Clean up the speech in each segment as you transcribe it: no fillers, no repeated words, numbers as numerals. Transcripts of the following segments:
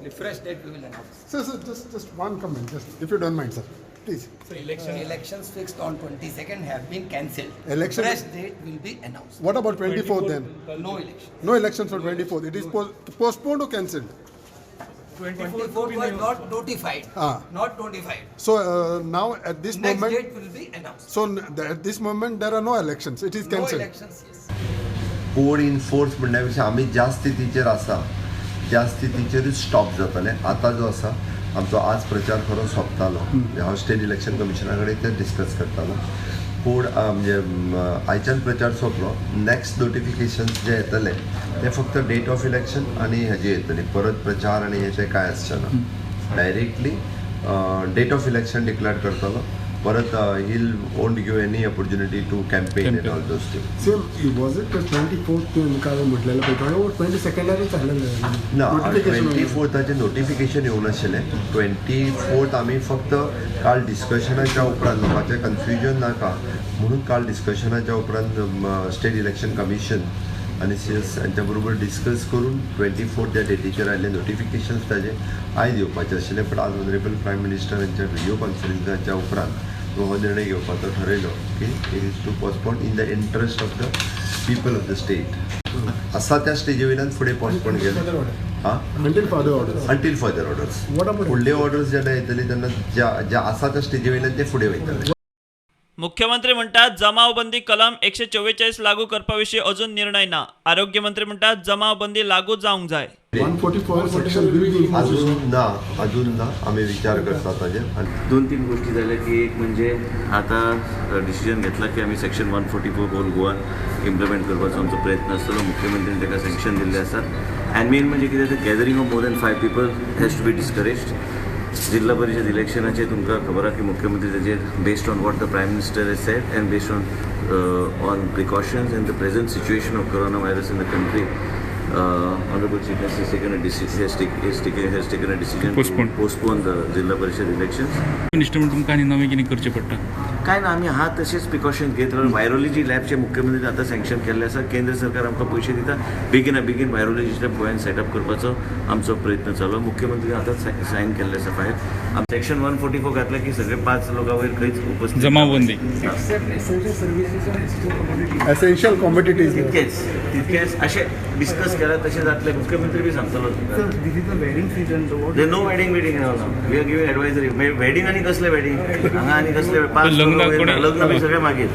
The fresh date we will announce. Sir, just one comment, just if you don't mind, sir, please. So elections fixed on 22nd have been cancelled. Election- Fresh date will be announced. What about 24th then? No election. No elections for 24th. It is postponed or cancelled? 24th was not notified. Not notified. So now at this Next moment, date will be announced. so at this moment there are no elections. It is No cancelled. elections, yes. Code enforce म्हणण्यापेक्षा आम्ही ज्या स्थितीचेर आसा त्या स्थितीचेरूच stop जातले. आता जो आसा आमचो आज प्रचार करून सोंपतालो. हांव स्टेट इलेक्शन कमिशना कडेन ते डिस्कस करतालो. कोड म्हणजे आयच्यान प्रचार सोंपलो. नेक्स्ट नोटिफिकेशन्स जे येतले ते फक्त डेट ऑफ इलेक्शन आनी हेजे येतली. परत प्रचार आनी हेचे कांय आसचेना. Directly date of election declare करतलो. परत he'll won't give any opportunity to campaign and all those things. Sir, was it the 24th काय म्हटलेलं पेपर 22nd चाललेलं ना 24th नोटिफिकेशन येवं नाशिल्लें. 24th आमी फक्त काल डिस्कशनाच्या उपरांत लोकांचें कन्फ्युजन नाका म्हणून काल डिस्कशनाच्या उपरांत स्टेट इलेक्शन कमिशन आनी सीएस हांच्या बरोबर डिस्कस करून 24th त्या डेटीचेर आयिल्ले नोटिफिकेशन्स ताजे आयज येवपाचे आशिल्ले. पण आज ऑनरेबल प्रायम मिनिस्टर हांच्या व्हिडिओ कॉन्फरन्साच्या उपरांत हो निर्णय घेवपाचो थारायलो की it is to postpone in the interest of the people of the state. आसा त्या स्टेजी वयल्यान फुडें पोस्टपोन केलें. Until further orders. Until further orders. What about फुडले ऑर्डर्स जेन्ना येतली तेन्ना ज्या आसा त्या स्टेजी वयल्यान ते फुडें वयतले. मुख्यमंत्री म्हणतात जमावबंदी कलम 144 लागू करपाविषयी अजून निर्णय ना. आरोग्य मंत्री म्हणतात जमावबंदी लागू जावंक जाय. 144 section will be अजून ना आम्ही विचार करता ताजेर. आनी 2-3 गोष्टी झाल्या की एक म्हणजे आता डिसिजन घेतला की आम्ही सेक्शन 144 होल गोवा इम्प्लिमेंट करपाचो आमचो प्रयत्न आसतलो. मुख्यमंत्र्यान ताका सँक्शन दिल्लें आसा. एंड मेन म्हणजे कितें तर gathering of more than 5 people has to be discouraged. Zilla Parishad इलेक्शनाचे तुमकां खबर आहा की मुख्यमंत्री ताजेर based on what the prime minister has said and based on precautions in the present situation of corona virus in the country. Honorable Chief Justice has taken a decision to postpone the जिल्हा परिषद elections. Minister म्हणून तुमकां आनी नवें कितें करचें पडटा? काय ना आम्ही हा तसेच प्रिकॉशन घेत राहून व्हायरोलॉजी लॅबचे मुख्यमंत्री आता सँक्शन केल्ले आसा. केंद्र सरकार आमकां पयशे दिता. बेगीन व्हायरोलॉजी लॅब गोंयांत सेटअप करपाचो आमचो प्रयत्न चालू. मुख्यमंत्री आतांच सायन केल्ले आसा फायल. सेक्शन 144 घातला की सगळे 5 लोकां वयर खंयच उपस्थित जमावबंदी. essential commodities. तितकेच असे डिस्कस केला तसे जातले. मुख्यमंत्री बी सांगतलो. They no wedding we are giving advisory. Wedding आणि कसले वेडिंग हांगा आणि कसले 5 लग्न बी सगळे मागीर.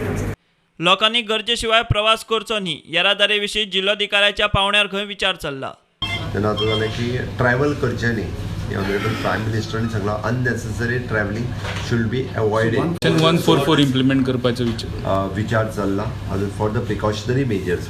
लोकांनी गरजेशिवाय प्रवास करचो न्ही. येरादारीविशीं जिल्लोधिकाऱ्याच्या पावण्यार खंय विचार चल्ला. तेन्ना आतां जालें की ट्रॅव्हल करचें न्ही. ऑनरेबल प्रायम मिनिस्टरांनी सांगला unnecessary travelling should be avoided. 144 implement करपाचो विचार चालला अजून for the precautionary measures.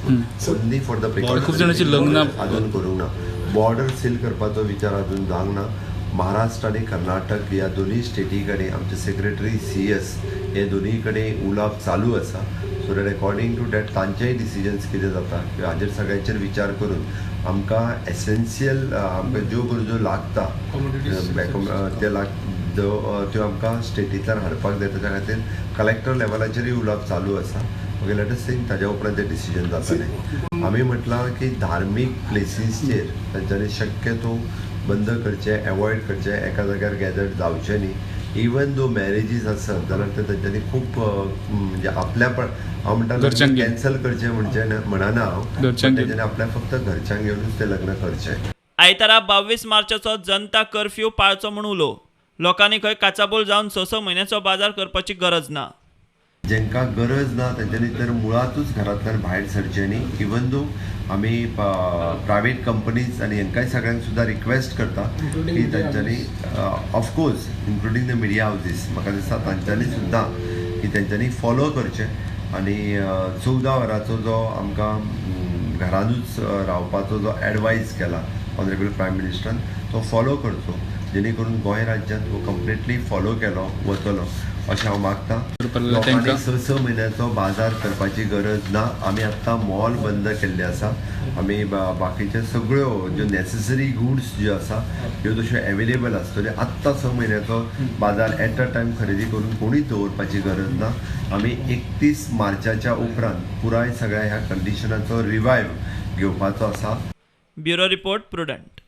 Only for the खूब जाणांची लग्नां अजून करूंक ना. बॉर्डर सील करपाचो विचार अजून जावंक ना. महाराष्ट्र आणि कर्नाटक ह्या दोन्ही स्टेटी कडेन आमचे सेक्रेटरी CS हे दोन्ही कडेन उलोवप चालू आसा. So that according to that तांचेय डिसिजन्स कितें जाता हाजेर सगळ्यांचेर विचार करून आमकां एसेन्शियल आमकां ज्यो गरजो लागता त्यो आमकां स्टेटींतल्यान हाडपाक जाय. ताच्या खातीर कलेक्टर लेवलाचेरूय उलोवप चालू आसा. ओके लेट अस थिंक ताज्या उपरांत तें डिसिजन जातलें. आमी म्हटलां की धार्मीक प्लेसीसचेर तांच्यांनी शक्यतो बंद करचें, एवॉयड करचें, एका जाग्यार गॅदर जावचें न्ही. इवन दो मॅरेजीस आसत जाल्यार ते तांच्यांनी खूब म्हणजे आपल्या हांव म्हणटा कॅन्सल करचें म्हणना हांव. तांच्यांनी आपल्या फक्त घरच्यांक घेवनूच तें लग्न करचें. आयतारा 22 मार्चाचो जनता कर्फ्यू पाळचो म्हूण उलो. लोकांनी खंय काचाबोल जावन 6 म्हयन्याचो बाजार करपाची गरज ना. जेंकां गरज ना तेंच्यांनी तर मुळातूच घरांतल्यान भायर सरचें न्ही. इवन दो आमी प्रायवेट कंपनीज आनी हेंकांय सगळ्यांक सुद्दां रिक्वेस्ट करता की तांच्यांनी of course including the media houses म्हाका दिसता तांच्यांनी सुद्दां की तेंच्यांनी फॉलो करचें. आनी 14 वरांचो जो आमकां घरानूच रावपाचो जो एडवायज केला ऑनरेबल प्रायम मिनिस्टरान तो फॉलो करचो. जेणे करून गोंय राज्यांत तो कंप्लिटली फॉलो केलो वतलो अशें हांव मागतां. लोकांनी 6 म्हयन्याचो बाजार करपाची गरज ना. आमी आत्तां मॉल बंद केल्ले आसा. आमी बाकीच्यो सगळ्यो ज्यो नॅसेसरी गुड्स ज्यो आसा ह्यो तश्यो एवेलेबल आसतल्यो. आत्तां 6 म्हयन्याचो बाजार एट अ टायम खरेदी करून कोणीच दवरपाची गरज ना. आमी 31 मार्चाच्या उपरांत पुराय सगळ्या ह्या कंडिशनाचो रिवायव घेवपाचो आसा. Bureau report prudent.